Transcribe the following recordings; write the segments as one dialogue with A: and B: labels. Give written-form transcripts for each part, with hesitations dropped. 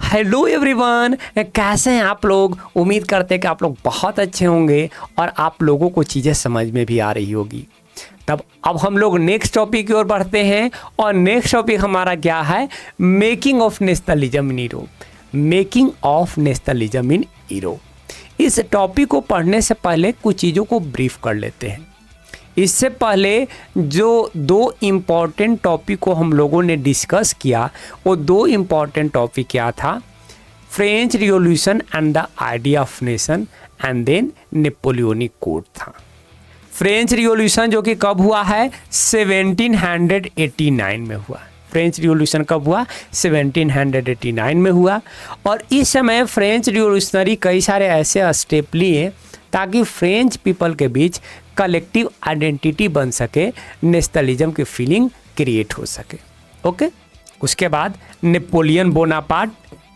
A: Hello everyone, कैसे हैं आप लोग। उम्मीद करते हैं कि आप लोग बहुत अच्छे होंगे और आप लोगों को चीज़ें समझ में भी आ रही होगी। तब अब हम लोग नेक्स्ट टॉपिक की ओर बढ़ते हैं और नेक्स्ट टॉपिक हमारा क्या है, making of nationalism in Europe. Making of nationalism in Europe. इस टॉपिक को पढ़ने से पहले कुछ चीज़ों को ब्रीफ कर लेते हैं। इससे पहले जो दो इम्पॉर्टेंट टॉपिक को हम लोगों ने डिस्कस किया, वो दो इम्पॉर्टेंट टॉपिक क्या था, French revolution and the idea of nation and then Napoleonic code था। फ्रेंच रिवॉल्यूशन जो कि कब हुआ है, 1789 में हुआ। फ्रेंच रिवॉल्यूशन कब हुआ, 1789 में हुआ। और इस समय फ्रेंच रिवॉल्यूशनरी कई सारे ऐसे स्टेप लिए ताकि फ्रेंच पीपल के बीच कलेक्टिव आइडेंटिटी बन सके, नेशनलिज्म की फीलिंग क्रिएट हो सके। ओके। उसके बाद नेपोलियन बोनापार्ट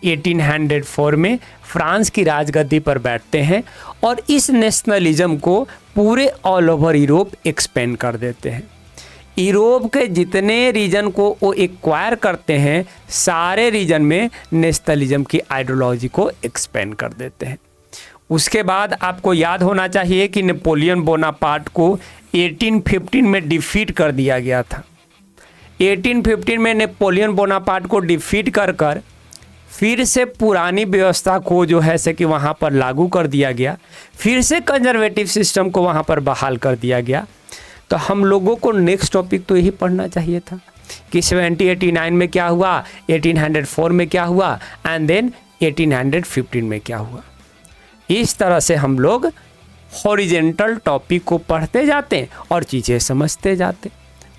A: 1804 में फ्रांस की राजगद्दी पर बैठते हैं और इस नेशनलिज्म को पूरे ऑल ओवर यूरोप एक्सपेंड कर देते हैं। यूरोप के जितने रीजन को वो एक्वायर करते हैं, सारे रीजन में नेशनलिज्म की आइडियोलॉजी को एक्सपेंड कर देते हैं। उसके बाद आपको याद होना चाहिए कि नेपोलियन बोनापार्ट को 1815 में डिफीट कर दिया गया था। 1815 में नेपोलियन बोनापार्ट को डिफीट कर फिर से पुरानी व्यवस्था को जो है से कि वहाँ पर लागू कर दिया गया, फिर से कंजर्वेटिव सिस्टम को वहाँ पर बहाल कर दिया गया। तो हम लोगों को नेक्स्ट टॉपिक तो यही पढ़ना चाहिए था कि 1789 में क्या हुआ, 1804 में क्या हुआ एंड देन 1815 में क्या हुआ। इस तरह से हम लोग हॉरिजेंटल टॉपिक को पढ़ते जाते और चीज़ें समझते जाते।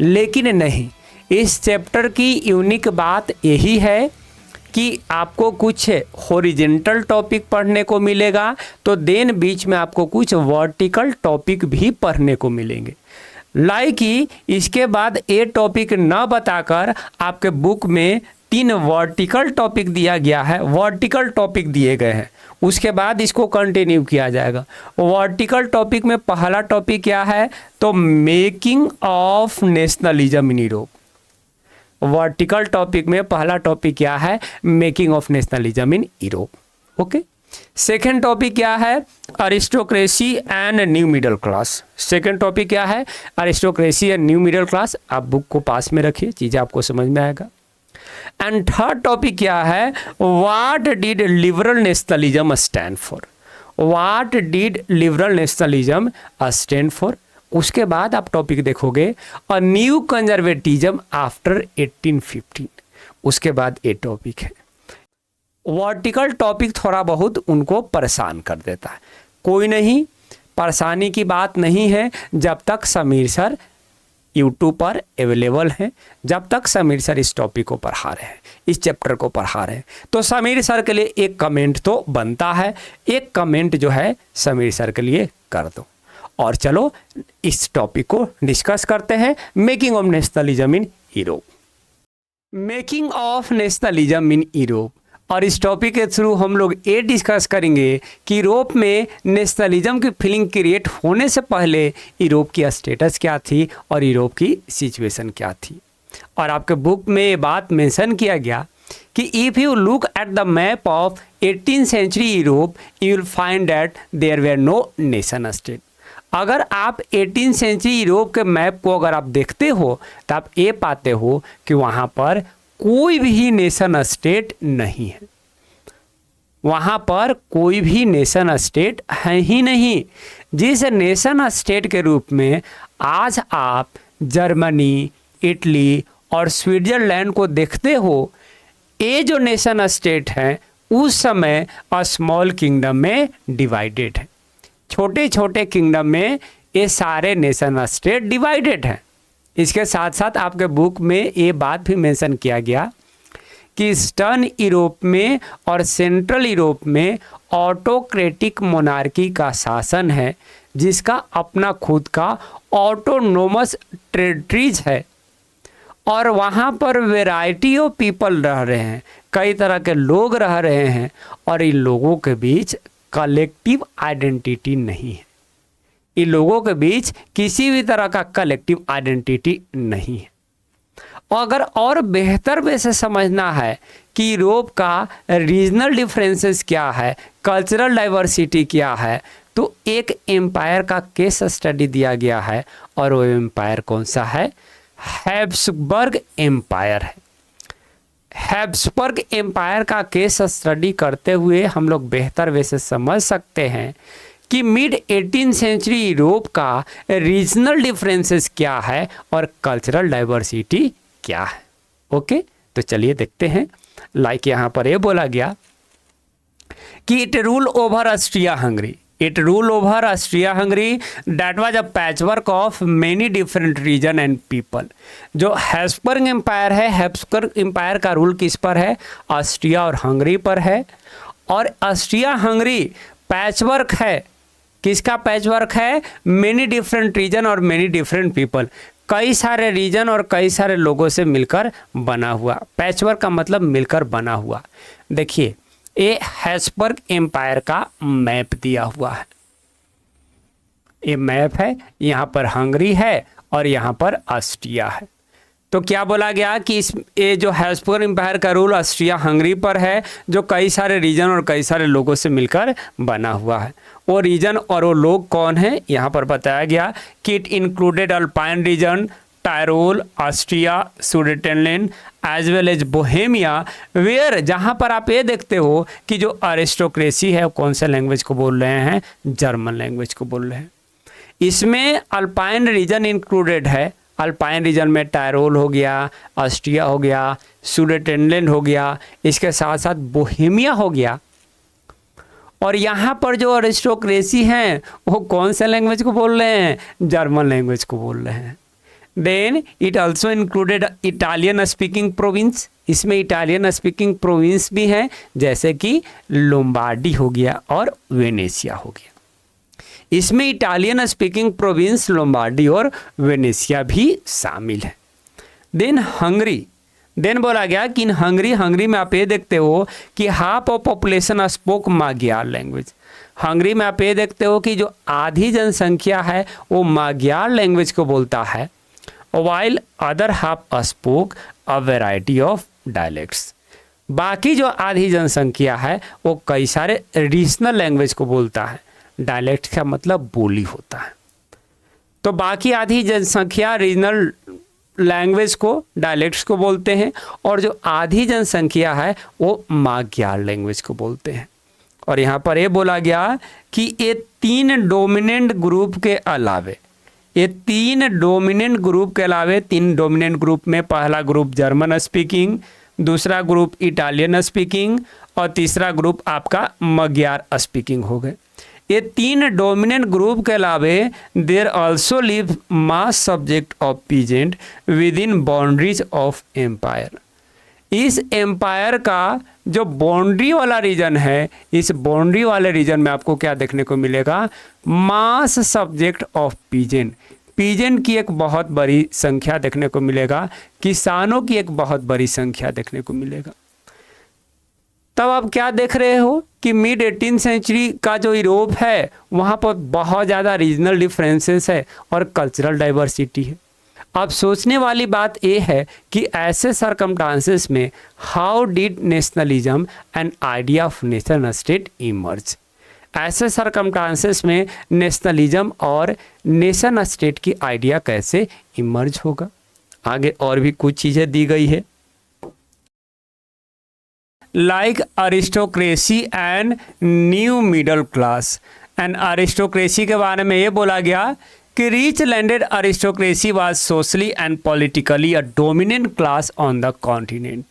A: लेकिन नहीं, इस चैप्टर की यूनिक बात यही है कि आपको कुछ हॉरिजेंटल टॉपिक पढ़ने को मिलेगा, तो देन बीच में आपको कुछ वर्टिकल टॉपिक भी पढ़ने को मिलेंगे। लाइक कि इसके बाद ये टॉपिक न बताकर आपके बुक में 3 वर्टिकल टॉपिक दिया गया है, वर्टिकल टॉपिक दिए गए हैं। उसके बाद इसको कंटिन्यू किया जाएगा। वर्टिकल टॉपिक में पहला टॉपिक क्या है, तो making of nationalism in Europe. Vertical topic में पहला टॉपिक क्या है, making of nationalism in Europe. Okay. Second topic क्या है, aristocracy and new middle class. Second topic क्या है, aristocracy and new middle class. आप बुक को पास में रखिए, चीज़ें आपको समझ में आएगा। एंड थर्ड टॉपिक क्या है, what did liberal nationalism stand for. What did liberal nationalism stand for. उसके बाद आप टॉपिक देखोगे अ न्यू कंजर्वेटिज्म आफ्टर 1815। उसके बाद ये टॉपिक है। वर्टिकल टॉपिक थोड़ा बहुत उनको परेशान कर देता है, कोई नहीं, परेशानी की बात नहीं है। जब तक समीर सर यूट्यूब पर अवेलेबल हैं, जब तक समीर सर इस टॉपिक को पढ़ा रहे हैं, इस चैप्टर को पढ़ा रहे हैं, तो समीर सर के लिए एक कमेंट तो बनता है। एक कमेंट जो है समीर सर के लिए कर दो। और चलो इस टॉपिक को डिस्कस करते हैं, making of nationalism in Europe. Making of nationalism in Europe. और इस टॉपिक के थ्रू हम लोग ये डिस्कस करेंगे कि यूरोप में नेशनलिज्म की फीलिंग क्रिएट होने से पहले यूरोप की स्टेटस क्या थी और यूरोप की सिचुएशन क्या थी। और आपके बुक में ये बात मेंशन किया गया कि if you look at the map of 18th century Europe, you will find that there were no nation state. अगर आप 18th सेंचुरी यूरोप के मैप को अगर आप देखते हो तो आप ये पाते हो कि वहाँ पर कोई भी नेशन स्टेट नहीं है। वहाँ पर कोई भी नेशन स्टेट है ही नहीं। जिस नेशन स्टेट के रूप में आज आप जर्मनी, इटली और स्विट्जरलैंड को देखते हो, ये जो नेशन स्टेट हैं उस समय स्मॉल किंगडम में डिवाइडेड है। छोटे छोटे किंगडम में ये सारे नेशन स्टेट डिवाइडेड हैं। इसके साथ साथ आपके बुक में ये बात भी मेंशन किया गया कि ईस्टर्न यूरोप में और सेंट्रल यूरोप में ऑटोक्रेटिक मोनार्की का शासन है, जिसका अपना खुद का ऑटोनोमस टेरिटरीज है और वहाँ पर वैरायटी ऑफ पीपल रह रहे हैं, कई तरह के लोग रह रहे हैं और इन लोगों के बीच कलेक्टिव आइडेंटिटी नहीं है। इन लोगों के बीच किसी भी तरह का कलेक्टिव आइडेंटिटी नहीं है। और अगर और बेहतर वे से समझना है कि यूरोप का रीजनल डिफरेंसेस क्या है, कल्चरल डाइवर्सिटी क्या है, तो एक एम्पायर का केस स्टडी दिया गया है और वो एम्पायर कौन सा है? हैब्सबर्ग एम्पायर है। हैब्सबर्ग एम्पायर का केस स्टडी करते हुए हम लोग बेहतर वे से समझ सकते हैं कि मिड 18 सेंचुरी यूरोप का रीजनल डिफरेंसेस क्या है और कल्चरल डाइवर्सिटी क्या है। ओके, तो चलिए देखते हैं। लाइक यहाँ पर ये बोला गया कि it rule over Austria Hungary, it rule over Austria Hungary that was a patchwork of many different region and people. जो हैब्सबर्ग एम्पायर है, हैब्सबर्ग एम्पायर का रूल किस पर है? ऑस्ट्रिया और हंगरी पर है। और ऑस्ट्रिया हंगरी पैचवर्क है, किसका पैचवर्क है? मेनी डिफरेंट रीजन और मेनी डिफरेंट पीपल, कई सारे रीजन और कई सारे लोगों से मिलकर बना हुआ। पैचवर्क का मतलब मिलकर बना हुआ। देखिए, ये हैब्सबर्ग एम्पायर का मैप दिया हुआ है, ये मैप है, यहाँ पर हंगरी है और यहाँ पर ऑस्ट्रिया है। तो क्या बोला गया कि इस ये जो हैब्सबर्ग एम्पायर का रूल ऑस्ट्रिया हंगरी पर है, जो कई सारे रीजन और कई सारे लोगों से मिलकर बना हुआ है। वो रीजन और वो लोग कौन है, यहाँ पर बताया गया कि it included Alpine region, Tyrol, Austria, Sudetenland as well as Bohemia, where, जहाँ पर आप ये देखते हो कि जो अरिस्टोक्रेसी है वो कौन से लैंग्वेज को बोल रहे हैं? जर्मन लैंग्वेज को बोल रहे हैं। इसमें अल्पाइन रीजन इंक्लूडेड है। अल्पाइन रीजन में टायरोल हो गया, ऑस्ट्रिया हो गया, सुडेटेनलैंड हो गया, इसके साथ साथ बोहेमिया हो गया। और यहाँ पर जो अरिस्टोक्रेसी हैं वो कौन से लैंग्वेज को बोल रहे हैं? जर्मन लैंग्वेज को बोल रहे हैं। Then it also included Italian speaking province, इसमें इटालियन स्पीकिंग प्रोविंस भी हैं, जैसे कि लोम्बार्डी हो गया और वेनेशिया हो गया। इसमें इटालियन स्पीकिंग प्रोविंस लोम्बार्डी और वेनेशिया भी शामिल है। देन हंगरी, देन बोला गया कि इन हंगरी में आप ये देखते हो कि हाफ ऑफ पॉपुलेशन स्पोक magyarलैंग्वेज। हंगरी में आप ये देखते हो कि जो आधी जनसंख्या है वो magyar लैंग्वेज को बोलता है, while other half spoke a variety of dialects. बाकी जो आधी जनसंख्या है वो कई सारे रीजनल लैंग्वेज को बोलता है। डायलेक्ट का मतलब बोली होता है। तो बाकी आधी जनसंख्या रीजनल लैंग्वेज को, डायलेक्ट्स को बोलते हैं, और जो आधी जनसंख्या है वो magyar लैंग्वेज को बोलते हैं। और यहाँ पर ये बोला गया कि ये तीन डोमिनेंट ग्रुप के अलावे, ये तीन डोमिनेंट ग्रुप के अलावे, तीन डोमिनेंट ग्रुप में पहला ग्रुप जर्मन स्पीकिंग, दूसरा ग्रुप इटालियन स्पीकिंग और तीसरा ग्रुप आपका magyar स्पीकिंग हो गए। ये तीन डोमिनेंट ग्रुप के अलावे there also live mass subject of peasant within boundaries of empire. इस एम्पायर का जो बाउंड्री वाला रीजन है, इस बाउंड्री वाले रीजन में आपको क्या देखने को मिलेगा? मास सब्जेक्ट ऑफ पीजेंट। पीजेंट की एक बहुत बड़ी संख्या देखने को मिलेगा, किसानों की एक बहुत बड़ी संख्या देखने को मिलेगा। तब आप क्या देख रहे हो कि मिड 18 सेंचुरी का जो यूरोप है वहाँ पर बहुत ज़्यादा रीजनल डिफरेंसेस है और कल्चरल डाइवर्सिटी है। अब सोचने वाली बात यह है कि ऐसे सरकमस्टांसेस में how did nationalism and idea of nation state emerge. ऐसे सरकमस्टांसेस में नेशनलिज्म और नेशन स्टेट की आइडिया कैसे इमर्ज होगा। आगे और भी कुछ चीज़ें दी गई है, like aristocracy and new middle class. And aristocracy के बारे में ये बोला गया कि rich landed aristocracy was socially and politically a dominant class on the continent.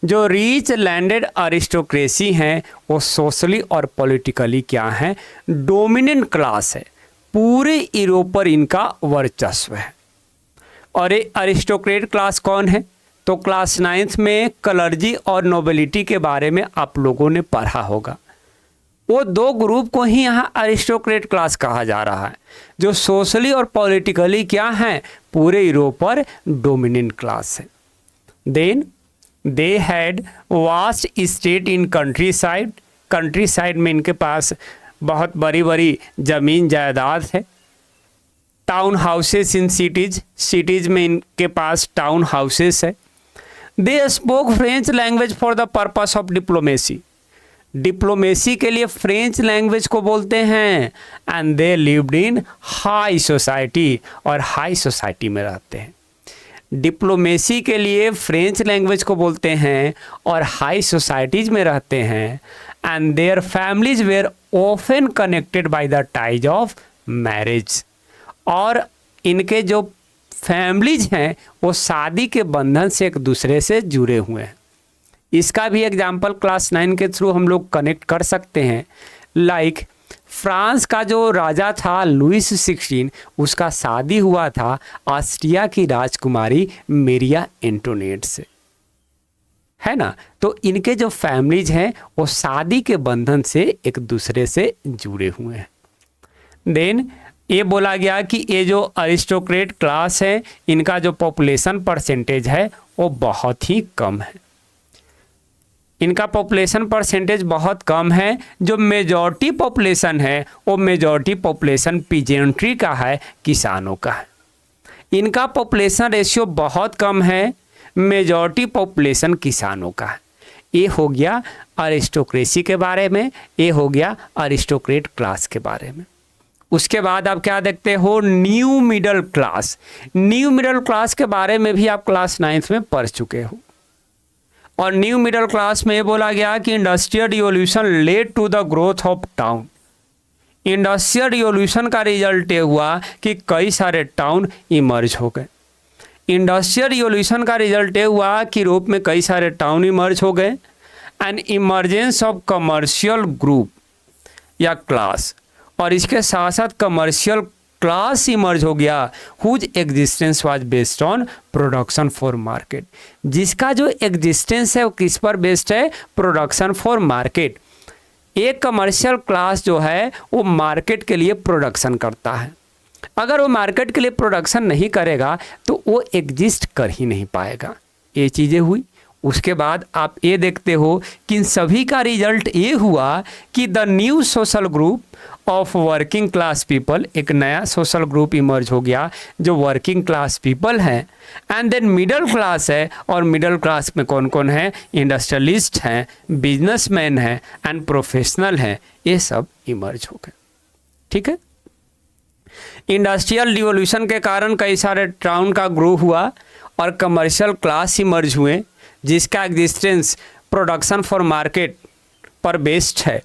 A: जो रिच लैंडेड अरिस्टोक्रेसी हैं वो सोशली और पॉलिटिकली क्या हैं? डोमिनेंट क्लास है, पूरे यूरोप पर इनका वर्चस्व है। और ये अरिस्टोक्रेट क्लास कौन है? तो क्लास 9th में क्लर्जी और नोबिलिटी के बारे में आप लोगों ने पढ़ा होगा। वो दो ग्रुप को ही यहाँ अरिस्टोक्रेट क्लास कहा जा रहा है, जो सोशली और पॉलिटिकली क्या हैं? पूरे यूरोप पर डोमिनेंट क्लास है। Then they had vast state in countryside. Countryside में इनके पास बहुत बड़ी बड़ी जमीन जायदाद है। Town houses in cities, cities में इनके पास टाउन हाउसेस है। They spoke French language for the purpose of diplomacy, diplomacy के लिए फ्रेंच लैंग्वेज को बोलते हैं। And they lived in high society, और हाई सोसाइटी में रहते हैं। डिप्लोमेसी के लिए फ्रेंच लैंग्वेज को बोलते हैं और हाई सोसाइटीज में रहते हैं। And their families were often connected by the ties of marriage, और इनके जो फैमिलीज हैं वो शादी के बंधन से एक दूसरे से जुड़े हुए हैं। इसका भी एग्जाम्पल क्लास 9 के थ्रू हम लोग कनेक्ट कर सकते हैं। लाइक फ्रांस का जो राजा था लुइस 16, उसका शादी हुआ था ऑस्ट्रिया की राजकुमारी मेरिया एंटोनेट से, है ना। तो इनके जो फैमिलीज हैं वो शादी के बंधन से एक दूसरे से जुड़े हुए हैं। देन ये बोला गया कि ये जो अरिस्टोक्रेट क्लास है, इनका जो पॉपुलेशन परसेंटेज है वो बहुत ही कम है। इनका पॉपुलेशन परसेंटेज बहुत कम है। जो मेजॉरिटी पॉपुलेशन है वो मेजॉरिटी पॉपुलेशन पीजेंट्री का है, किसानों का है। इनका पॉपुलेशन रेशियो बहुत कम है, मेजॉरिटी पॉपुलेशन किसानों का है। ये हो गया अरिस्टोक्रेसी के बारे में, ये हो गया अरिस्टोक्रेट क्लास के बारे में। उसके बाद आप क्या देखते हो, new middle class. New middle class के बारे में भी आप क्लास 9 में पढ़ चुके हो। और न्यू मिडिल क्लास में ये बोला गया कि industrial revolution led to the growth of town. Industrial revolution का रिजल्ट ये हुआ कि कई सारे टाउन इमर्ज हो गए। इंडस्ट्रियल रिवॉल्यूशन का रिजल्ट ये हुआ कि यूरोप में कई सारे टाउन इमर्ज हो गए। And emergence of commercial group या क्लास, और इसके साथ साथ कमर्शियल क्लास इमर्ज हो गया whose existence was based on production for market. जिसका जो एग्जिस्टेंस है वो किस पर बेस्ड है, प्रोडक्शन फॉर मार्केट। एक कमर्शियल क्लास जो है वो मार्केट के लिए प्रोडक्शन करता है। अगर वो मार्केट के लिए प्रोडक्शन नहीं करेगा तो वो एग्जिस्ट कर ही नहीं पाएगा। ये चीज़ें हुई। उसके बाद आप ये देखते हो कि इन सभी का रिजल्ट ये हुआ कि the new social group of working class people, एक नया सोशल ग्रुप इमर्ज हो गया जो वर्किंग क्लास पीपल हैं। एंड देन मिडिल क्लास है, और मिडिल क्लास में कौन कौन है, इंडस्ट्रियलिस्ट हैं, बिजनेसमैन हैं एंड प्रोफेशनल हैं, ये सब इमर्ज हो गए। ठीक है। इंडस्ट्रियल रिवॉल्यूशन के कारण कई सारे टाउन का ग्रो हुआ और कमर्शियल क्लास इमर्ज हुए जिसका एग्जिस्टेंस प्रोडक्शन फॉर मार्केट पर बेस्ड है।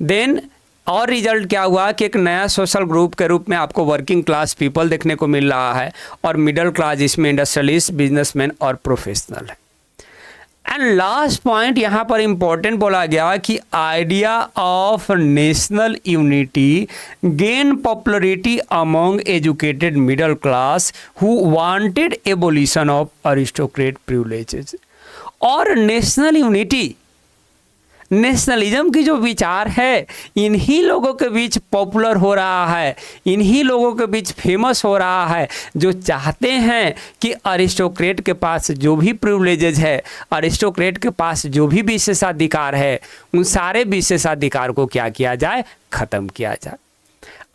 A: देन और रिजल्ट क्या हुआ कि एक नया सोशल ग्रुप के रूप में आपको वर्किंग क्लास पीपल देखने को मिल रहा है, और मिडिल क्लास जिसमें इंडस्ट्रियलिस्ट, बिजनेसमैन और प्रोफेशनल है। एंड लास्ट पॉइंट यहाँ पर इंपॉर्टेंट बोला गया कि idea of national unity gain popularity among educated middle class who wanted abolition of aristocrat privileges. और नेशनल यूनिटी, नेशनलिज्म की जो विचार है इन्हीं लोगों के बीच पॉपुलर हो रहा है, इन्हीं लोगों के बीच फेमस हो रहा है, जो चाहते हैं कि अरिस्टोक्रेट के पास जो भी प्रिविलेजेज है, अरिस्टोक्रेट के पास जो भी विशेषाधिकार है, उन सारे विशेषाधिकार को क्या किया जाए, ख़त्म किया जाए।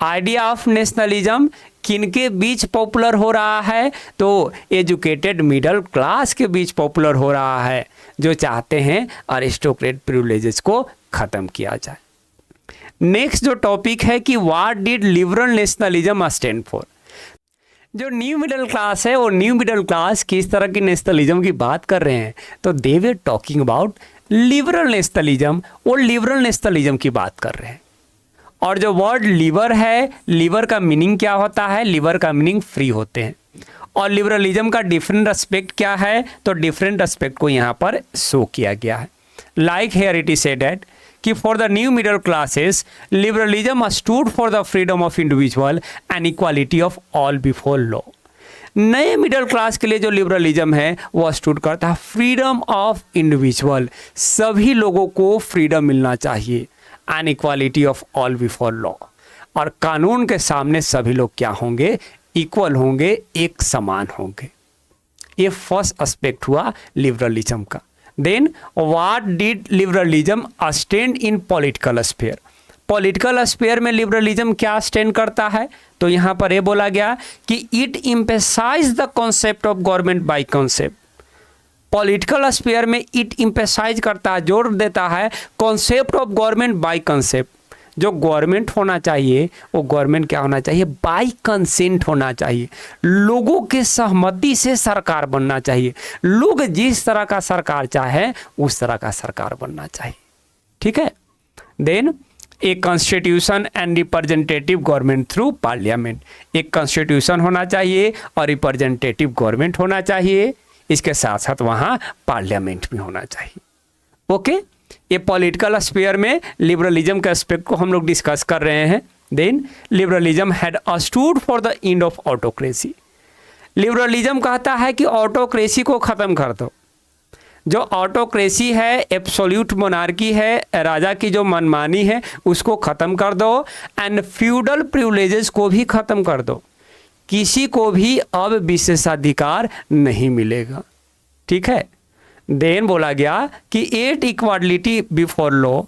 A: आइडिया ऑफ नेशनलिज्म किनके बीच पॉपुलर हो रहा है, तो एजुकेटेड मिडिल क्लास के बीच पॉपुलर हो रहा है, जो चाहते हैं अरिस्टोक्रेट प्रिविलेजेस को ख़त्म किया जाए। नेक्स्ट जो टॉपिक है कि what did liberal nationalism stand for. जो न्यू मिडिल क्लास है वो न्यू मिडिल क्लास किस तरह की नेशनलिज्म की बात कर रहे हैं, तो they were talking about liberal nationalism, वो लिबरल नेशनलिज्म की बात कर रहे हैं। और जो वर्ड लीवर है, लीवर का मीनिंग क्या होता है, लीवर का मीनिंग फ्री होते हैं। और लिबरलिज्म का डिफरेंट एस्पेक्ट क्या है, तो डिफरेंट एस्पेक्ट को यहाँ पर शो किया गया है। Like here it is said that कि for the new middle classes liberalism stood for the freedom of individual and equality of all before law. नए मिडिल क्लास के लिए जो लिबरलिज्म है वो स्टूड करता है फ्रीडम ऑफ इंडिविजुअल, सभी लोगों को फ्रीडम मिलना चाहिए, and equality of all before law, और कानून के सामने सभी लोग क्या होंगे, इक्वल होंगे, एक समान होंगे। ये फर्स्ट एस्पेक्ट हुआ लिबरलिज्म का। Then what did liberalism stand in political sphere. Political sphere में लिबरलिज्म क्या स्टैंड करता है, तो यहाँ पर ये बोला गया कि it emphasise the concept of government by concept. Political sphere में इट इम्पेसाइज करता है, जोर देता है concept of government by concept. जो गवर्नमेंट होना चाहिए वो गवर्नमेंट क्या होना चाहिए, बाय कंसेंट होना चाहिए, लोगों के सहमति से सरकार बनना चाहिए, लोग जिस तरह का सरकार चाहे उस तरह का सरकार बनना चाहिए। ठीक है। Then a constitution and representative government through parliament, एक कॉन्स्टिट्यूशन होना चाहिए और रिप्रेजेंटेटिव गवर्नमेंट होना चाहिए, इसके साथ साथ वहाँ पार्लियामेंट भी होना चाहिए। ओके, ये पॉलिटिकल स्फीयर में लिबरलिज्म के एस्पेक्ट को हम लोग डिस्कस कर रहे हैं। Then liberalism had stood for the end of autocracy. Liberalism कहता है कि ऑटोक्रेसी को ख़त्म कर दो। जो ऑटोक्रेसी है, एब्सोल्यूट मोनार्की है, राजा की जो मनमानी है उसको ख़त्म कर दो, एंड फ्यूडल प्रिविलेजेस को भी ख़त्म कर दो। किसी को भी अब विशेषाधिकार नहीं मिलेगा। ठीक है। देन बोला गया कि at equality before law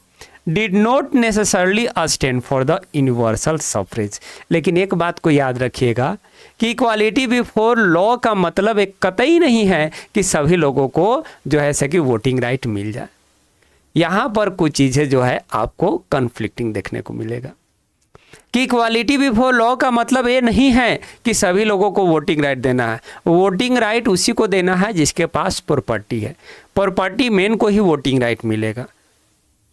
A: did not necessarily stand for the universal suffrage. लेकिन एक बात को याद रखिएगा कि इक्वालिटी बिफोर लॉ का मतलब एक कतई नहीं है कि सभी लोगों को जो है कि वोटिंग राइट मिल जाए। यहाँ पर कुछ चीज़ें जो है आपको कन्फ्लिक्टिंग देखने को मिलेगा कि इक्वालिटी बिफोर लॉ का मतलब ये नहीं है कि सभी लोगों को वोटिंग राइट देना है। वोटिंग राइट उसी को देना है जिसके पास प्रॉपर्टी है, प्रॉपर्टी मैन को ही वोटिंग राइट मिलेगा।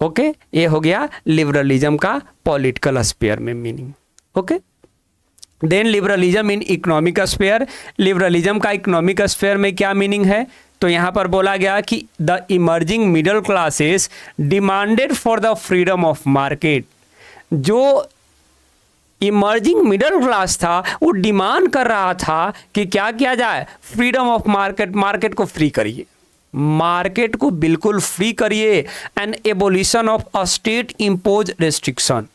A: ओके, ये हो गया लिबरलिज्म का पॉलिटिकल स्फीयर में meaning. Okay, then liberalism in economic sphere, liberalism का इकोनॉमिक स्फीयर में क्या मीनिंग है, तो यहाँ पर बोला गया कि the emerging middle classes demanded for the freedom of market. जो इमर्जिंग मिडिल क्लास था वो डिमांड कर रहा था कि क्या किया जाए, फ्रीडम ऑफ मार्केट, मार्केट को फ्री करिए, मार्केट को बिल्कुल फ्री करिए, and abolition of a state impose restriction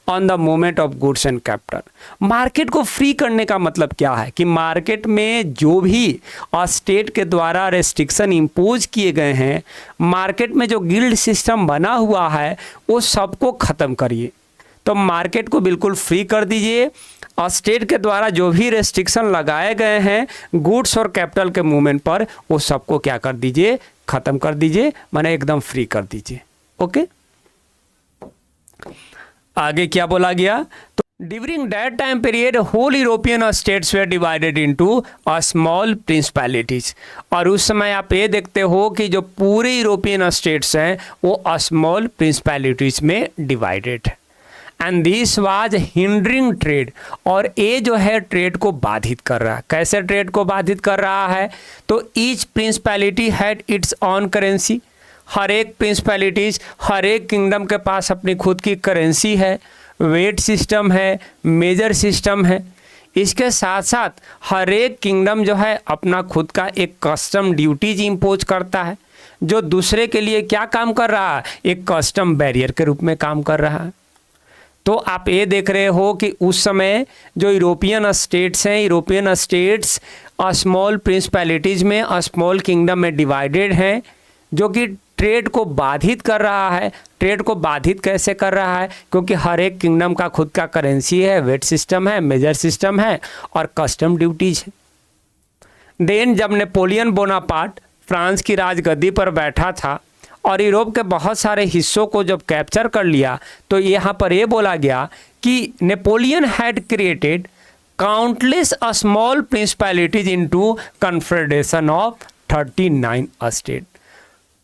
A: on the movement of goods and capital. Market को फ्री करने का मतलब क्या है कि मार्केट में जो भी स्टेट के द्वारा रेस्ट्रिक्शन इम्पोज किए गए हैं, मार्केट में जो गिल्ड सिस्टम बना हुआ है वो सबको ख़त्म करिए। तो मार्केट को बिल्कुल फ्री कर दीजिए और स्टेट के द्वारा जो भी रेस्ट्रिक्शन लगाए गए हैं गुड्स और कैपिटल के मूवमेंट पर वो सबको क्या कर दीजिए, ख़त्म कर दीजिए, माने एकदम फ्री कर दीजिए। ओके, आगे क्या बोला गया, तो during that time period whole European states were divided into a small principalities. और उस समय आप ये देखते हो कि जो पूरे यूरोपियन स्टेट्स हैं वो स्मॉल प्रिंसिपैलिटीज में डिवाइडेड है, and this was hindering trade. और ये जो है ट्रेड को बाधित कर रहा है। कैसे ट्रेड को बाधित कर रहा है, तो each principality had its own currency. हर एक प्रिंसिपैलिटीज, हर एक किंगडम के पास अपनी खुद की करेंसी है, वेट सिस्टम है, मेजर सिस्टम है। इसके साथ साथ हर एक किंगडम जो है अपना खुद का एक कस्टम ड्यूटीज इम्पोज करता है, जो दूसरे के लिए क्या काम कर रहा है, एक कस्टम बैरियर के रूप में काम कर रहा है। तो आप ये देख रहे हो कि उस समय जो यूरोपियन स्टेट्स हैं, यूरोपियन स्टेट्स स्मॉल प्रिंसिपैलिटीज़ में, स्मॉल किंगडम में डिवाइडेड हैं, जो कि ट्रेड को बाधित कर रहा है। ट्रेड को बाधित कैसे कर रहा है, क्योंकि हर एक किंगडम का खुद का करेंसी है, वेट सिस्टम है, मेजर सिस्टम है और कस्टम ड्यूटीज है। देन जब नेपोलियन बोनापार्ट फ्रांस की राजगद्दी पर बैठा था और यूरोप के बहुत सारे हिस्सों को जब कैप्चर कर लिया, तो यहाँ पर ये बोला गया कि Napoleon had created countless small principalities into confederation of 39 state.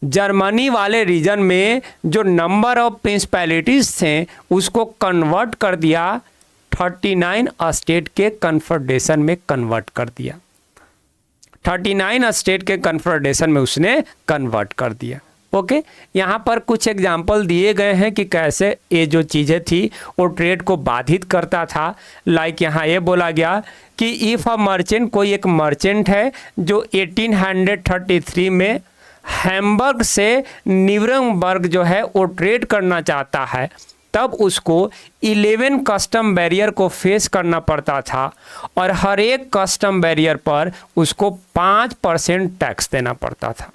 A: Germany वाले रीजन में जो नंबर ऑफ प्रिंसिपैलिटीज थे उसको कन्वर्ट कर दिया, 39 स्टेट के कन्फेडरेशन में कन्वर्ट कर दिया, 39 स्टेट के कन्फेडरेशन में उसने कन्वर्ट कर दिया। ओके, यहाँ पर कुछ एग्जाम्पल दिए गए हैं कि कैसे ये जो चीज़ें थी वो ट्रेड को बाधित करता था। लाइक यहाँ ये बोला गया कि इफ़ अ मर्चेंट, कोई एक मर्चेंट है जो 1833 में हैम्बर्ग से न्यूरमबर्ग जो है वो ट्रेड करना चाहता है, तब उसको 11 कस्टम बैरियर को फेस करना पड़ता था और हर एक कस्टम बैरियर पर उसको 5% टैक्स देना पड़ता था।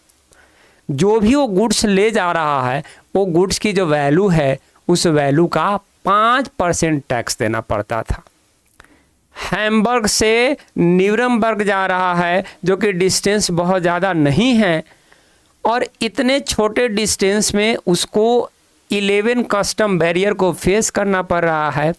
A: जो भी वो गुड्स ले जा रहा है वो गुड्स की जो वैल्यू है उस वैल्यू का 5% टैक्स देना पड़ता था। हैम्बर्ग से न्यूरमबर्ग जा रहा है जो कि डिस्टेंस बहुत ज़्यादा नहीं है, और इतने छोटे डिस्टेंस में उसको 11 कस्टम बैरियर को फेस करना पड़ रहा है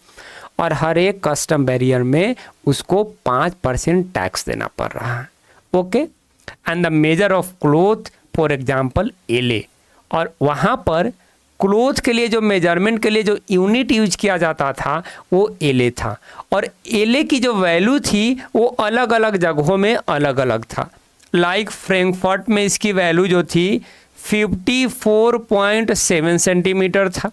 A: और हर एक कस्टम बैरियर में उसको 5% टैक्स देना पड़ रहा है। Okay, and the measure of cloth for example एले, और वहाँ पर क्लोथ के लिए जो मेजरमेंट के लिए जो यूनिट यूज किया जाता था वो एले था, और एले की जो वैल्यू थी वो अलग अलग जगहों में अलग अलग था। लाइक फ्रैंकफर्ट में इसकी वैल्यू जो थी 54.7 सेंटीमीटर था।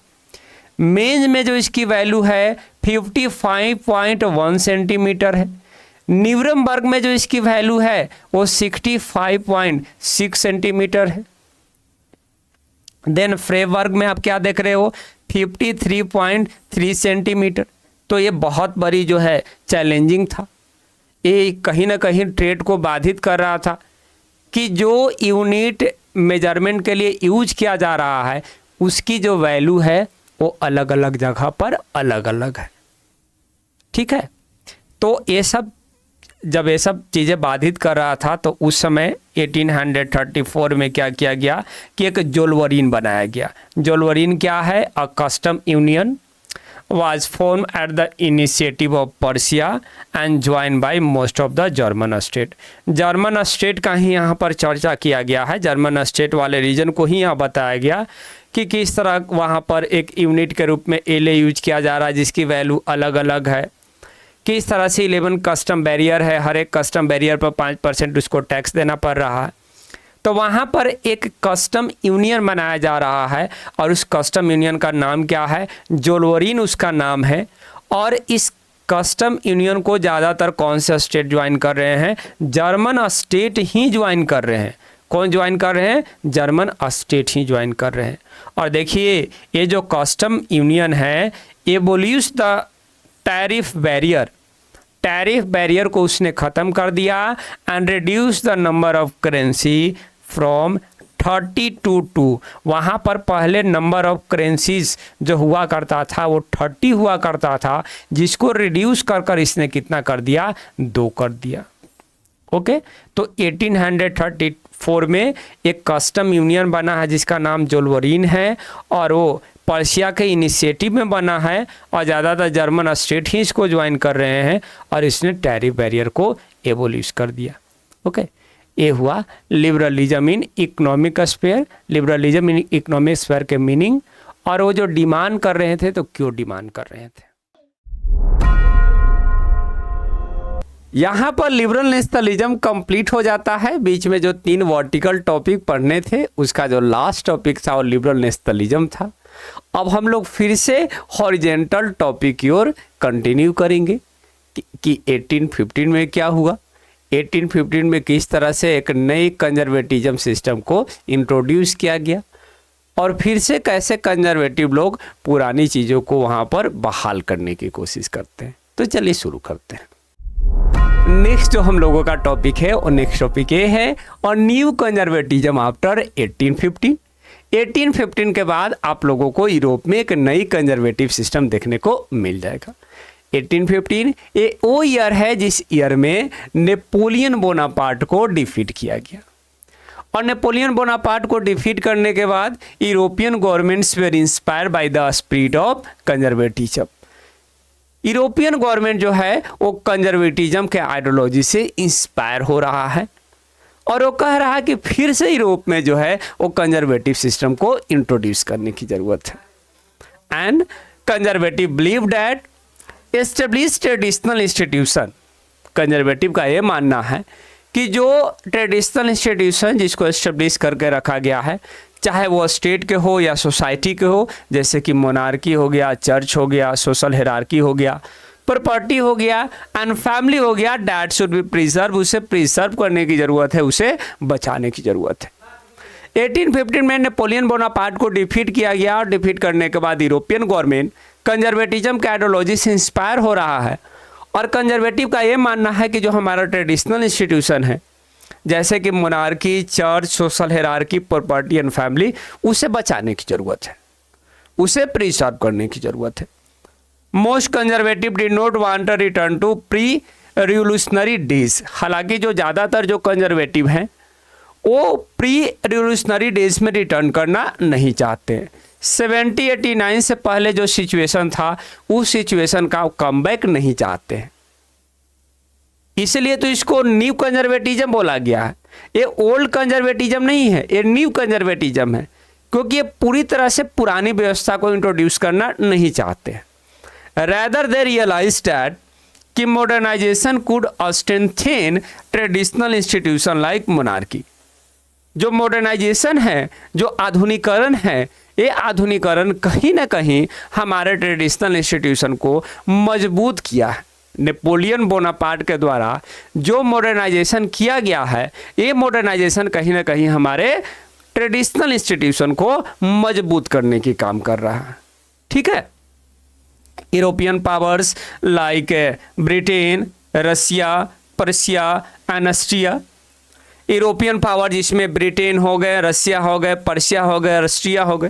A: मेंज में जो इसकी वैल्यू है 55.1 सेंटीमीटर है। न्यूरमबर्ग में जो इसकी वैल्यू है वो 65.6 सेंटीमीटर है। देन फ्रेबर्ग में आप क्या देख रहे हो, 53.3 सेंटीमीटर। तो ये बहुत बड़ी जो है चैलेंजिंग था, ये कहीं ना कहीं ट्रेड को बाधित कर रहा था कि जो यूनिट मेजरमेंट के लिए यूज किया जा रहा है उसकी जो वैल्यू है वो अलग अलग जगह पर अलग अलग है। ठीक है, तो ये सब जब ये सब चीज़ें बाधित कर रहा था तो उस समय 1834 में क्या किया गया कि एक जोल्वरीन बनाया गया। जोल्वरीन क्या है, a custom union was formed at the initiative of Persia and joined by most of the German state। German state का ही यहाँ पर चर्चा किया गया है, जर्मन स्टेट वाले रीजन को ही यहाँ बताया गया कि किस तरह वहाँ पर एक यूनिट के रूप में एले यूज किया जा रहा है जिसकी वैल्यू अलग अलग है। किस तरह से 11 कस्टम बैरियर है, हर एक कस्टम बैरियर पर 5% उसको टैक्स देना पड़ रहा है। तो वहाँ पर एक कस्टम यूनियन बनाया जा रहा है और उस कस्टम यूनियन का नाम क्या है, जोल्वरीन उसका नाम है। और इस कस्टम यूनियन को ज़्यादातर कौन से स्टेट ज्वाइन कर रहे हैं, जर्मन स्टेट ही ज्वाइन कर रहे हैं। कौन ज्वाइन कर रहे हैं, जर्मन स्टेट ही ज्वाइन कर रहे हैं। और देखिए ये जो कस्टम यूनियन है abolished the tariff barrier, tariff barrier को उसने ख़त्म कर दिया and reduce the number of currency from 30 to 2। वहाँ पर पहले नंबर ऑफ करेंसीज जो हुआ करता था वो 30 हुआ करता था, जिसको रिड्यूस कर कर इसने कितना कर दिया, 2 कर दिया। ओके, तो 1834 में एक कस्टम यूनियन बना है जिसका नाम जोल्वरीन है और वो पर्शिया के इनिशिएटिव में बना है और ज़्यादातर जर्मन स्टेट ही इसको ज्वाइन कर रहे हैं और इसने टैरिफ बैरियर को एबोलिश कर दिया। ओके, ये हुआ liberalism in economic sphere, liberalism in economic sphere के मीनिंग, और वो जो डिमांड कर रहे थे तो क्यों डिमांड कर रहे थे। यहाँ पर लिबरल नेशनलिज्म कंप्लीट हो जाता है। बीच में जो 3 वर्टिकल टॉपिक पढ़ने थे उसका जो लास्ट टॉपिक था वो लिबरल नेशनलिज्म था। अब हम लोग फिर से हॉरिजेंटल टॉपिक की ओर कंटिन्यू करेंगे कि 1815 में क्या हुआ, 1815 में किस तरह से एक नई कंजर्वेटिज्म सिस्टम को इंट्रोड्यूस किया गया और फिर से कैसे कंजर्वेटिव लोग पुरानी चीज़ों को वहाँ पर बहाल करने की कोशिश करते हैं। तो चलिए शुरू करते हैं। नेक्स्ट जो हम लोगों का टॉपिक है और नेक्स्ट टॉपिक ये है और न्यू कंजर्वेटिज्म आफ्टर 1815। 1815 के बाद आप लोगों को यूरोप में एक नई कंजर्वेटिव सिस्टम देखने को मिल जाएगा। 1815 ये वो ईयर है जिस ईयर में नेपोलियन बोनापार्ट को डिफीट किया गया और नेपोलियन बोनापार्ट को डिफीट करने के बाद European governments were inspired by the spirit of conservatism. European government जो है वो कंजर्वेटिज्म के आइडियोलॉजी से इंस्पायर हो रहा है और वो कह रहा है कि फिर से यूरोप में जो है वो कंजर्वेटिव सिस्टम को इंट्रोड्यूस करने की ज़रूरत है। And conservative believe that establish traditional institution, conservative का ये मानना है कि जो ट्रेडिशनल इंस्टीट्यूशन जिसको एस्टेब्लिश करके रखा गया है, चाहे वो स्टेट के हो या सोसाइटी के हो, जैसे कि मोनार्की हो गया, चर्च हो गया, सोशल हायरार्की हो गया, प्रॉपर्टी हो गया एंड फैमिली हो गया, दैट शुड बी प्रिजर्व, उसे प्रिजर्व करने की ज़रूरत है, उसे बचाने की ज़रूरत है। 1815 में नेपोलियन बोनापार्ट को डिफीट किया गया और डिफीट करने के बाद यूरोपियन गवर्नमेंट कंजर्वेटिज्म के आइडियोलॉजी से इंस्पायर हो रहा है और कंजर्वेटिव का ये मानना है कि जो हमारा ट्रेडिशनल इंस्टीट्यूशन है जैसे कि monarchy, church, social hierarchy, property and family, उसे बचाने की ज़रूरत है, उसे प्रिजर्व करने की ज़रूरत है। Most conservative did not want to return to pre revolutionary days. हालांकि जो ज़्यादातर जो कंजर्वेटिव हैं वो प्री रिवोल्यूशनरी डेज में रिटर्न करना नहीं चाहते हैं। 70-89 से पहले जो सिचुएशन था उस सिचुएशन का कमबैक नहीं चाहते हैं, इसलिए तो इसको न्यू कंजर्वेटिज्म बोला गया है। ये ओल्ड कंजर्वेटिज्म नहीं है, ये न्यू कंजर्वेटिज्म है, क्योंकि ये पूरी तरह से पुरानी व्यवस्था को इंट्रोड्यूस करना नहीं चाहते। रैदर दे रियलाइज दैट कि modernization could strengthen traditional institution like monarchy. जो मॉडर्नाइजेशन है, जो आधुनिकरण है, ये आधुनिकरण कहीं ना कहीं हमारे ट्रेडिशनल इंस्टीट्यूशन को मजबूत किया है। नेपोलियन बोनापार्ट के द्वारा जो मॉडर्नाइजेशन किया गया है, ये मॉडर्नाइजेशन कहीं ना कहीं हमारे ट्रेडिशनल इंस्टीट्यूशन को मजबूत करने की काम कर रहा है। ठीक है। European powers like Britain, Russia, Persia and Austria, European power जिसमें ब्रिटेन हो गए, रसिया हो गए, पर्शिया हो गए, ऑस्ट्रिया हो गए,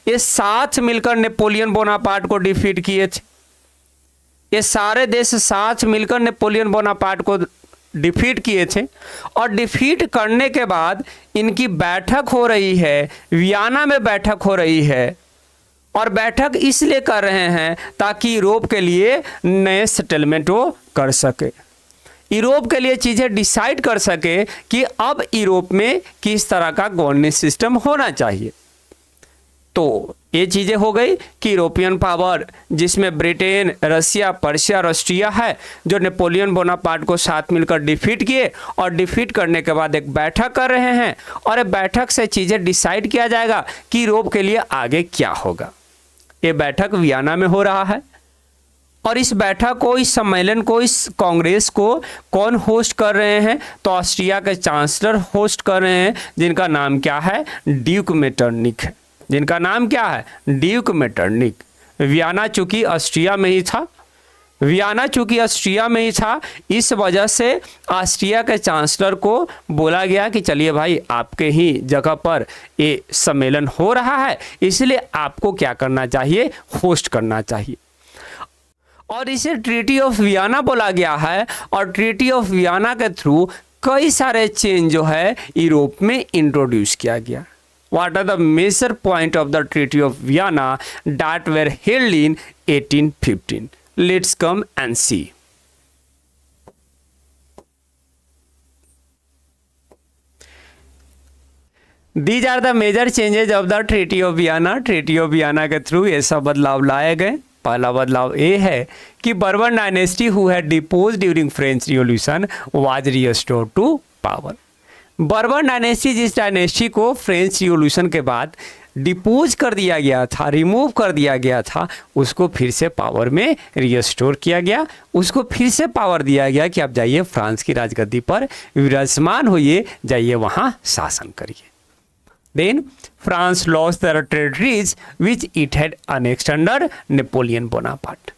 A: ये साथ मिलकर नेपोलियन बोनापार्ट को डिफीट किए थे। ये सारे देश साथ मिलकर नेपोलियन बोनापार्ट को डिफीट किए थे, और डिफीट करने के बाद इनकी बैठक हो रही है, वियना में बैठक हो रही है, और बैठक इसलिए कर रहे हैं ताकि यूरोप के लिए नए सेटलमेंट वो कर सके, यूरोप के लिए चीज़ें डिसाइड कर सके कि अब यूरोप में किस तरह का गवर्नेंस सिस्टम होना चाहिए। तो ये चीज़ें हो गई कि यूरोपियन पावर जिसमें ब्रिटेन, रसिया, पर्शिया और ऑस्ट्रिया है, जो नेपोलियन बोनापार्ट को साथ मिलकर डिफीट किए, और डिफीट करने के बाद एक बैठक कर रहे हैं, और एक बैठक से चीज़ें डिसाइड किया जाएगा कि यूरोप के लिए आगे क्या होगा। ये बैठक वियना में हो रहा है, और इस बैठक को, इस सम्मेलन को, इस कांग्रेस को कौन होस्ट कर रहे हैं? तो ऑस्ट्रिया के चांसलर होस्ट कर रहे हैं, जिनका नाम क्या है? ड्यूक मेटरनिक है। जिनका नाम क्या है? Duke Metternich. वियना चूंकि ऑस्ट्रिया में ही था, वियना चूंकि ऑस्ट्रिया में ही था, इस वजह से ऑस्ट्रिया के चांसलर को बोला गया कि चलिए भाई, आपके ही जगह पर ये सम्मेलन हो रहा है, इसलिए आपको क्या करना चाहिए? होस्ट करना चाहिए। और इसे ट्रीटी ऑफ वियना बोला गया है, और ट्रीटी ऑफ वियना के थ्रू कई सारे चेंज जो है यूरोप में इंट्रोड्यूस किया गया। What are the major point of the Treaty of Vienna that were held in 1815? Let's come and see. These are the major changes of the Treaty of Vienna. Treaty of Vienna के through ये सब बदलाव लाए गए। पहला बदलाव ये है कि Bourbon dynasty who had depose during French revolution was restored to power. Bourbon dynasty, जिस डायनेस्टी को फ्रेंच रिवॉल्यूशन के बाद डिपोज कर दिया गया था, रिमूव कर दिया गया था, उसको फिर से पावर में रिस्टोर किया गया। उसको फिर से पावर दिया गया कि आप जाइए फ्रांस की राजगद्दी पर विराजमान होइए, जाइए वहाँ शासन करिए। Then France lost their territories which it had annexed under Napoleon Bonaparte.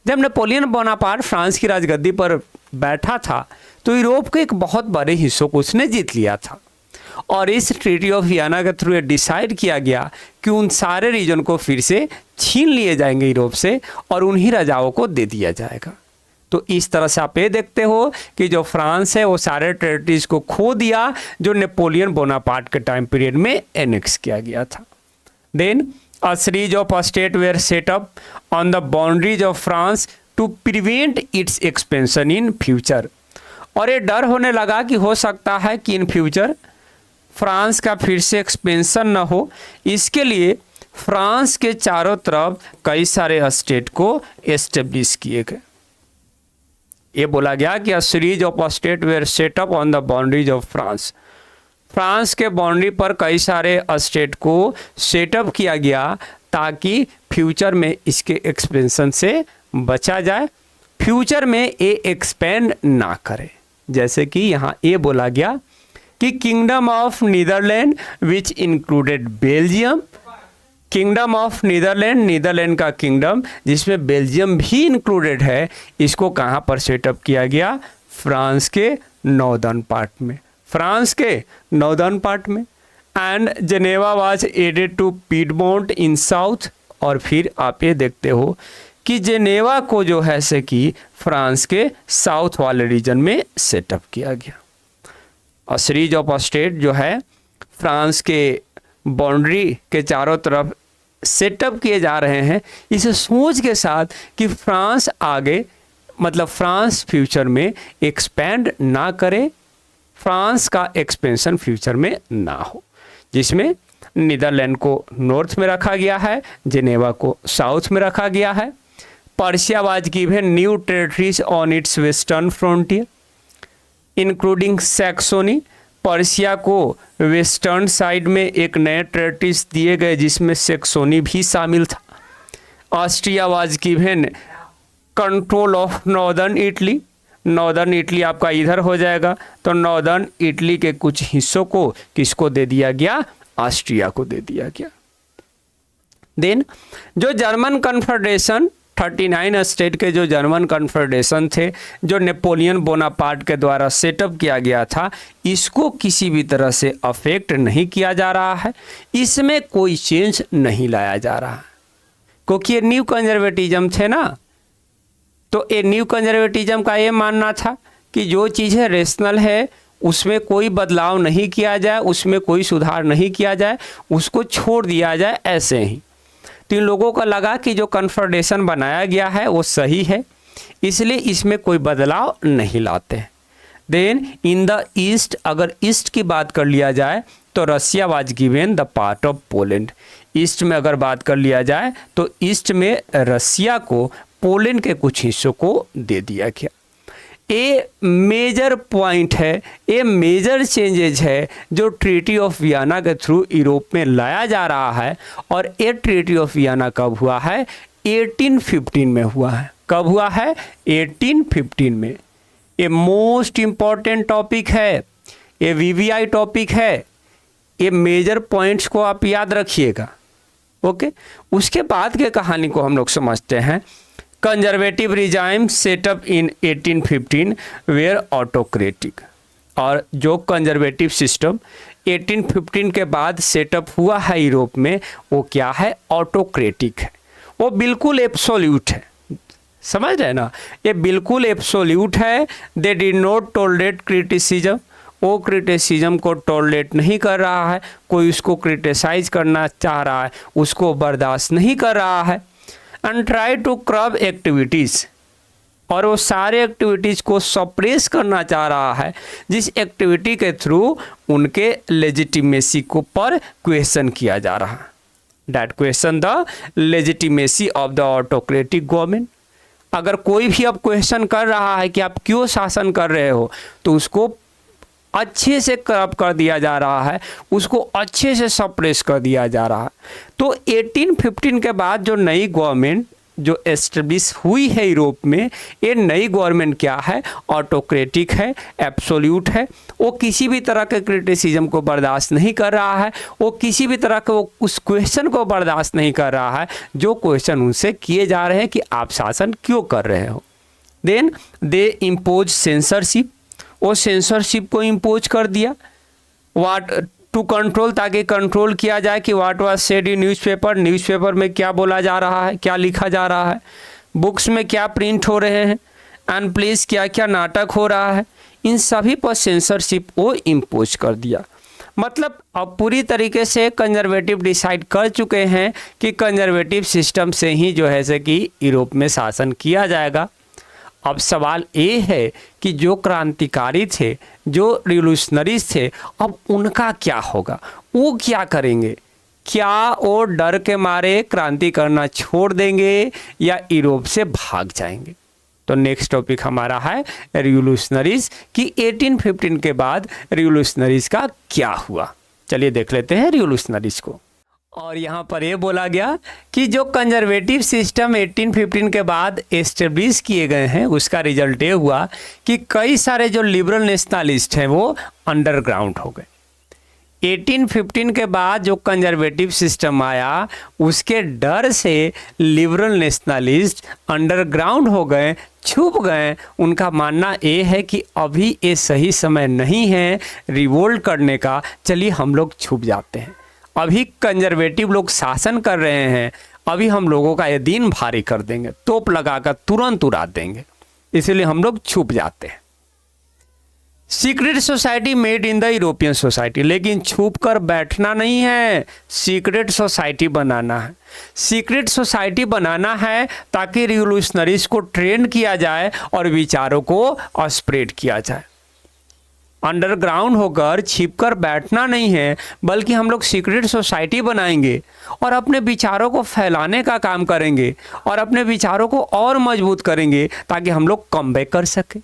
A: जब नेपोलियन बोनापार्ट फ्रांस की राजगद्दी पर बैठा था तो यूरोप के एक बहुत बड़े हिस्सों को उसने जीत लिया था, और इस ट्रीटी ऑफ वियना के थ्रू ये डिसाइड किया गया कि उन सारे रीजन को फिर से छीन लिए जाएंगे यूरोप से, और उन्हीं राजाओं को दे दिया जाएगा। तो इस तरह से आप ये देखते हो कि जो फ्रांस है वो सारे टेरिटरीज को खो दिया जो नेपोलियन बोनापार्ट के टाइम पीरियड में एनेक्स किया गया था। Then a series of states were set up on the boundaries of France to prevent its expansion in future। और ये डर होने लगा कि हो सकता है कि इन फ्यूचर फ्रांस का फिर से एक्सपेंशन न हो, इसके लिए फ्रांस के चारों तरफ कई सारे स्टेट को एस्टेब्लिश किए गए। ये बोला गया कि a series of states were set up on the boundaries of France। France के बाउंड्री पर कई सारे स्टेट को सेटअप किया गया ताकि फ्यूचर में इसके एक्सपेंशन से बचा जाए, फ्यूचर में ये एक्सपेंड ना करे। जैसे कि यहाँ ये बोला गया कि kingdom of Netherland which included Belgium, kingdom of Netherland, Netherland का किंगडम जिसमें बेल्जियम भी इंक्लूडेड है, इसको कहाँ पर सेटअप किया गया? फ्रांस के नॉर्दर्न पार्ट में, फ्रांस के नॉर्दर्न पार्ट में। And Geneva was added to Piedmont in south. और फिर आप ये देखते हो कि जेनेवा को जो है से कि फ्रांस के साउथ वाले रीजन में सेटअप किया गया। सीरीज ऑफ स्टेट जो है फ्रांस के बाउंड्री के चारों तरफ सेटअप किए जा रहे हैं, इस सोच के साथ कि फ्रांस आगे मतलब फ्रांस फ्यूचर में एक्सपेंड ना करे, फ्रांस का एक्सपेंशन फ्यूचर में ना हो, जिसमें नीदरलैंड को नॉर्थ में रखा गया है, जिनेवा को साउथ में रखा गया है। Persia was given new territories on it's western frontier including Saxony. Persia को वेस्टर्न साइड में एक नए टेरिटरीज दिए गए जिसमें सैक्सोनी भी शामिल था। Austria was given control of northern Italy. Northern Italy आपका इधर हो जाएगा, तो नॉर्दर्न इटली के कुछ हिस्सों को किसको दे दिया गया? ऑस्ट्रिया को दे दिया गया। देन जो जर्मन कन्फेडरेशन 39 स्टेट के जो जर्मन कन्फेडरेशन थे, जो नेपोलियन बोनापार्ट के द्वारा सेटअप किया गया था, इसको किसी भी तरह से अफेक्ट नहीं किया जा रहा है, इसमें कोई चेंज नहीं लाया जा रहा है, क्योंकि ये न्यू कंजर्वेटिज्म थे ना। तो ये न्यू कंजर्वेटिज्म का ये मानना था कि जो चीज़ें रेशनल है उसमें कोई बदलाव नहीं किया जाए, उसमें कोई सुधार नहीं किया जाए, उसको छोड़ दिया जाए ऐसे ही। तो इन लोगों को लगा कि जो कन्फेडरेशन बनाया गया है वो सही है, इसलिए इसमें कोई बदलाव नहीं लाते हैं। देन इन द ईस्ट, अगर ईस्ट की बात कर लिया जाए तो Russia was given the part of Poland. East में अगर बात कर लिया जाए तो ईस्ट में रसिया को पोलैंड के कुछ हिस्सों को दे दिया गया। ये मेजर पॉइंट है, ये मेजर चेंजेज है जो ट्रीटी ऑफ वियना के थ्रू यूरोप में लाया जा रहा है। और ये ट्रीटी ऑफ वियना कब हुआ है? 1815 में हुआ है। कब हुआ है? 1815 में। ये मोस्ट इम्पॉर्टेंट टॉपिक है, ये वीवीआई टॉपिक है, ये मेजर पॉइंट्स को आप याद रखिएगा। ओके, उसके बाद के कहानी को हम लोग समझते हैं। Conservative regime setup in 1815 were autocratic. और जो कंजर्वेटिव सिस्टम 1815 के बाद सेटअप हुआ है यूरोप में, वो क्या है? ऑटोक्रेटिक है। वो बिल्कुल एब्सोल्यूट है, समझ रहे हैं ना? ये बिल्कुल एब्सोल्यूट है। They did not tolerate criticism, वो क्रिटिसिज्म को टॉलरेट नहीं कर रहा है, कोई उसको क्रिटिसाइज करना चाह रहा है उसको बर्दाश्त नहीं कर रहा है। And try to curb activities, और वो सारे एक्टिविटीज़ को सप्रेस करना चाह रहा है जिस एक्टिविटी के थ्रू उनके लेजिटिमेसी को पर क्वेश्चन किया जा रहा है। That question the legitimacy of the autocratic government. अगर कोई भी अब क्वेश्चन कर रहा है कि आप क्यों शासन कर रहे हो, तो उसको अच्छे से करप्ट कर दिया जा रहा है, उसको अच्छे से सप्रेस कर दिया जा रहा है। तो 1815 के बाद जो नई गवर्नमेंट जो एस्टेब्लिश हुई है यूरोप में, ये नई गवर्नमेंट क्या है? ऑटोक्रेटिक है, एब्सोल्यूट है। वो किसी भी तरह के क्रिटिसिज्म को बर्दाश्त नहीं कर रहा है, वो किसी भी तरह के वो उस क्वेश्चन को बर्दाश्त नहीं कर रहा है जो क्वेश्चन उनसे किए जा रहे हैं कि आप शासन क्यों कर रहे हो। देन दे इम्पोज सेंसरशिप, वो सेंसरशिप को इम्पोज कर दिया। वाट टू कंट्रोल, ताकि कंट्रोल किया जाए कि what was said in newspaper, newspaper में क्या बोला जा रहा है, क्या लिखा जा रहा है, बुक्स में क्या प्रिंट हो रहे हैं, एंड प्लीज क्या क्या नाटक हो रहा है, इन सभी पर सेंसरशिप वो इम्पोज कर दिया। मतलब अब पूरी तरीके से कंजर्वेटिव डिसाइड कर चुके हैं कि कंजर्वेटिव सिस्टम से ही जो है से कि यूरोप में शासन किया जाएगा। अब सवाल ये है कि जो क्रांतिकारी थे, जो रिवोल्यूशनरीज थे, अब उनका क्या होगा? वो क्या करेंगे? क्या वो डर के मारे क्रांति करना छोड़ देंगे या यूरोप से भाग जाएंगे? तो नेक्स्ट टॉपिक हमारा है रिवोल्यूशनरीज कि 1815 के बाद रिवोल्यूशनरीज का क्या हुआ। चलिए देख लेते हैं रिवोल्यूशनरीज को। और यहाँ पर ये बोला गया कि जो कंजर्वेटिव सिस्टम 1815 के बाद एस्टेब्लिश किए गए हैं, उसका रिजल्ट ये हुआ कि कई सारे जो लिबरल नेशनलिस्ट हैं वो अंडरग्राउंड हो गए। 1815 के बाद जो कंजर्वेटिव सिस्टम आया, उसके डर से लिबरल नेशनलिस्ट अंडरग्राउंड हो गए, छुप गए। उनका मानना ये है कि अभी ये सही समय नहीं है रिवोल्ट करने का, चलिए हम लोग छुप जाते हैं। अभी कंजर्वेटिव लोग शासन कर रहे हैं, अभी हम लोगों का ये दिन भारी कर देंगे, तोप लगाकर तुरंत उड़ा देंगे, इसलिए हम लोग छुप जाते हैं। Secret society made in the European society, लेकिन छुप कर बैठना नहीं है, सीक्रेट सोसाइटी बनाना है। सीक्रेट सोसाइटी बनाना है ताकि रिवोल्यूशनरीज को ट्रेन किया जाए और विचारों को स्प्रेड किया जाए। अंडरग्राउंड होकर छिपकर बैठना नहीं है, बल्कि हम लोग सीक्रेट सोसाइटी बनाएंगे और अपने विचारों को फैलाने का काम करेंगे और अपने विचारों को और मजबूत करेंगे ताकि हम लोग कमबैक कर सकें।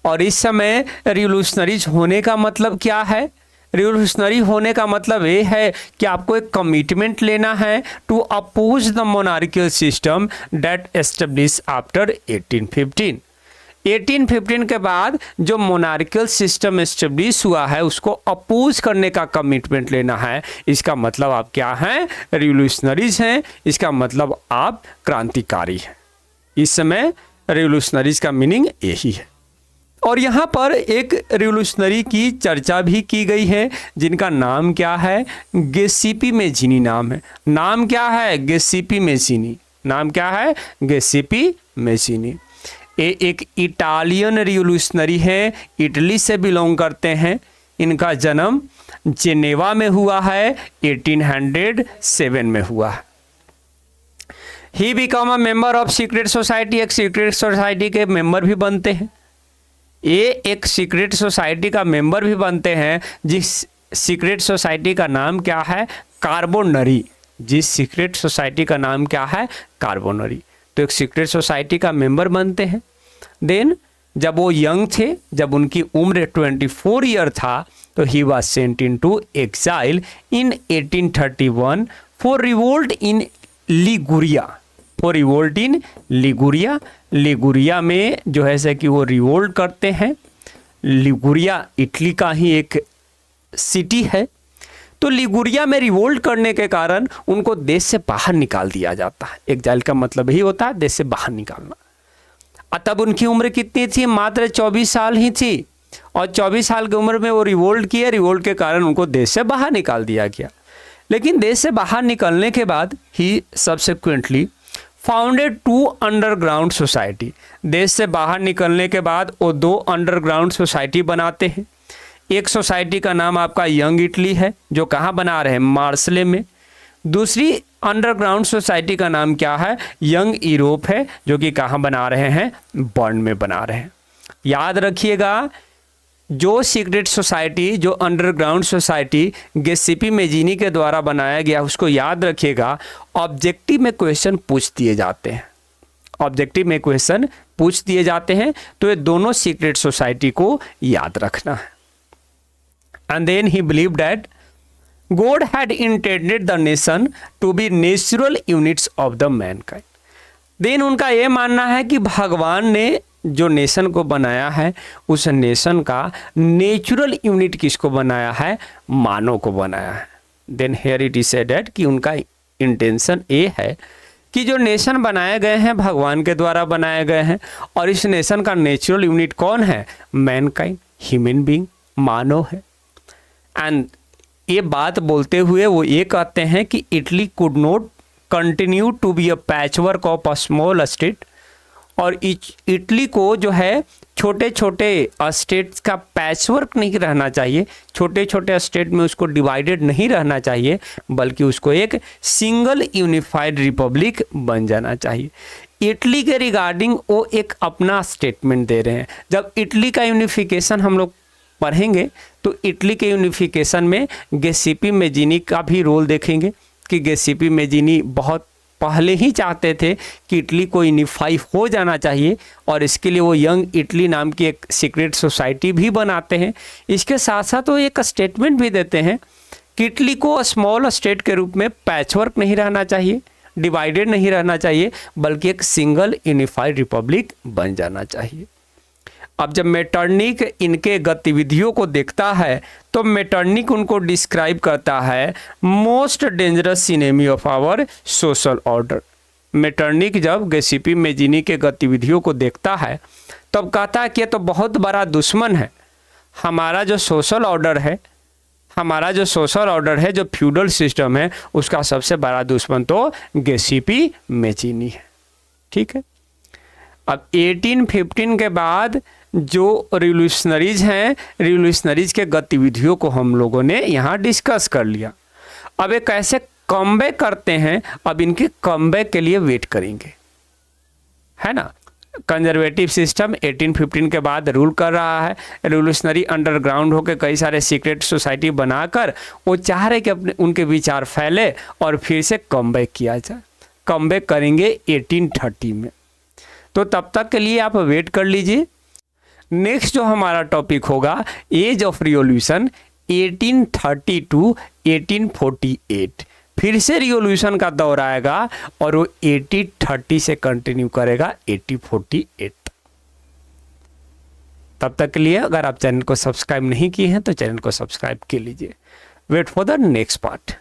A: और इस समय रिवोल्यूशनरीज होने का मतलब क्या है? रिवोल्यूशनरी होने का मतलब ये है कि आपको एक कमिटमेंट लेना है to oppose the monarchial system that establish after 1815। 1815 के बाद जो मोनार्कियल सिस्टम एस्टेब्लिश हुआ है उसको अपोज करने का कमिटमेंट लेना है। इसका मतलब आप क्या हैं? रिवोल्यूशनरीज हैं। इसका मतलब आप क्रांतिकारी हैं। इस समय रिवोल्यूशनरीज का मीनिंग यही है। और यहाँ पर एक रिवोल्यूशनरी की चर्चा भी की गई है जिनका नाम क्या है? गिसेपी मैजीनी नाम है। नाम क्या है? गिसेपी मैजीनी। नाम क्या है? गिसेपी मैजीनी। ये एक इटालियन रिवोल्यूशनरी है, इटली से बिलोंग करते हैं। इनका जन्म जेनेवा में हुआ है, 1807 में हुआ है। He become a member of secret society. एक सीक्रेट सोसाइटी के मेंबर भी बनते हैं। ये एक सीक्रेट सोसाइटी का मेंबर भी बनते हैं जिस सीक्रेट सोसाइटी का नाम क्या है? कार्बोनरी। जिस सीक्रेट सोसाइटी का नाम क्या है? कार्बोनरी। तो एक सीक्रेट सोसाइटी का मेंबर बनते हैं। देन जब वो यंग थे, जब उनकी उम्र 24 ईयर था, तो ही was sent into exile in 1831 for revolt in Liguria. For revolt in Liguria. Liguria में जो है से कि वो रिवोल्ट करते हैं। लिगुरिया इटली का ही एक सिटी है। तो लिगुरिया में रिवोल्ट करने के कारण उनको देश से बाहर निकाल दिया जाता है। एक्साइल का मतलब ही होता है देश से बाहर निकालना। तब उनकी उम्र कितनी थी? मात्र 24 साल ही थी। और 24 साल की उम्र में वो रिवोल्ट किए। रिवोल्ट के कारण उनको देश से बाहर निकाल दिया गया। लेकिन देश से बाहर निकलने के बाद ही सब्सिक्वेंटली फाउंडेड 2 अंडरग्राउंड सोसाइटी। देश से बाहर निकलने के बाद वो 2 अंडरग्राउंड सोसाइटी बनाते हैं। एक सोसाइटी का नाम आपका यंग इटली है जो कहाँ बना रहे हैं? मार्सले में। दूसरी अंडरग्राउंड सोसाइटी का नाम क्या है? यंग यूरोप है जो कि कहाँ बना रहे हैं? बर्न में बना रहे हैं। याद रखिएगा, जो सीक्रेट सोसाइटी, जो अंडरग्राउंड सोसाइटी गिसेपी मैजीनी के द्वारा बनाया गया, उसको याद रखिएगा। ऑब्जेक्टिव में क्वेश्चन पूछ दिए जाते हैं। ऑब्जेक्टिव में क्वेश्चन पूछ दिए जाते हैं, तो ये दोनों सीक्रेट सोसाइटी को याद रखना है। And then he believe that God had intended the nation to be natural units of the mankind. Then उनका ये मानना है कि भगवान ने जो नेशन को बनाया है उस नेशन का नेचुरल यूनिट किसको बनाया है? मानव को बनाया है। Then here it is said कि उनका इंटेंशन ये है कि जो नेशन बनाए गए हैं भगवान के द्वारा बनाए गए हैं और इस नेशन का नेचुरल यूनिट कौन है? मैनकाइंड, ह्यूमन बीइंग, मानव है। एंड ये बात बोलते हुए वो ये कहते हैं कि Italy could not continue to be a patchwork of a small state. और इटली को जो है छोटे छोटे स्टेट्स का पैचवर्क नहीं रहना चाहिए, छोटे छोटे स्टेट में उसको डिवाइडेड नहीं रहना चाहिए, बल्कि उसको एक सिंगल यूनिफाइड रिपब्लिक बन जाना चाहिए। इटली के रिगार्डिंग वो एक अपना स्टेटमेंट दे रहे हैं। जब इटली का यूनिफिकेशन हम लोग पढ़ेंगे तो इटली के यूनिफिकेशन में गिसेपी मैजीनी का भी रोल देखेंगे कि गिसेपी मैजीनी बहुत पहले ही चाहते थे कि इटली को यूनिफाई हो जाना चाहिए और इसके लिए वो यंग इटली नाम की एक सीक्रेट सोसाइटी भी बनाते हैं। इसके साथ साथ वो एक स्टेटमेंट भी देते हैं कि इटली को स्मॉल स्टेट के रूप में पैचवर्क नहीं रहना चाहिए, डिवाइडेड नहीं रहना चाहिए, बल्कि एक सिंगल यूनिफाइड रिपब्लिक बन जाना चाहिए। अब जब मेटरनिक इनके गतिविधियों को देखता है तो मेटरनिक उनको डिस्क्राइब करता है most dangerous enemy of our social order. Metternich जब गिसेपी मैजीनी के गतिविधियों को देखता है तब कहता है कि ये तो बहुत बड़ा दुश्मन है। हमारा जो सोशल ऑर्डर है, जो फ्यूडल सिस्टम है, उसका सबसे बड़ा दुश्मन तो गिसेपी मैजीनी है। ठीक है। अब 1815 के बाद जो रिवोल्यूशनरीज हैं, रिवोल्यूशनरीज के गतिविधियों को हम लोगों ने यहाँ डिस्कस कर लिया। अब ये कैसे कमबैक करते हैं, अब इनके कमबैक के लिए वेट करेंगे, है ना। कंजर्वेटिव सिस्टम 1815 के बाद रूल कर रहा है। रिवोल्यूशनरी अंडरग्राउंड होकर कई सारे सीक्रेट सोसाइटी बनाकर वो चाह रहे कि अपने उनके विचार फैले और फिर से कमबैक किया जाए। कमबैक करेंगे 1830 में। तो तब तक के लिए आप वेट कर लीजिए। नेक्स्ट जो हमारा टॉपिक होगा एज ऑफ रिवॉल्यूशन 1830 टू 1848। फिर से रिवॉल्यूशन का दौर आएगा और वो 1830 से कंटिन्यू करेगा 1848। तब तक के लिए अगर आप चैनल को सब्सक्राइब नहीं किए हैं तो चैनल को सब्सक्राइब कर लीजिए। Wait for the next part.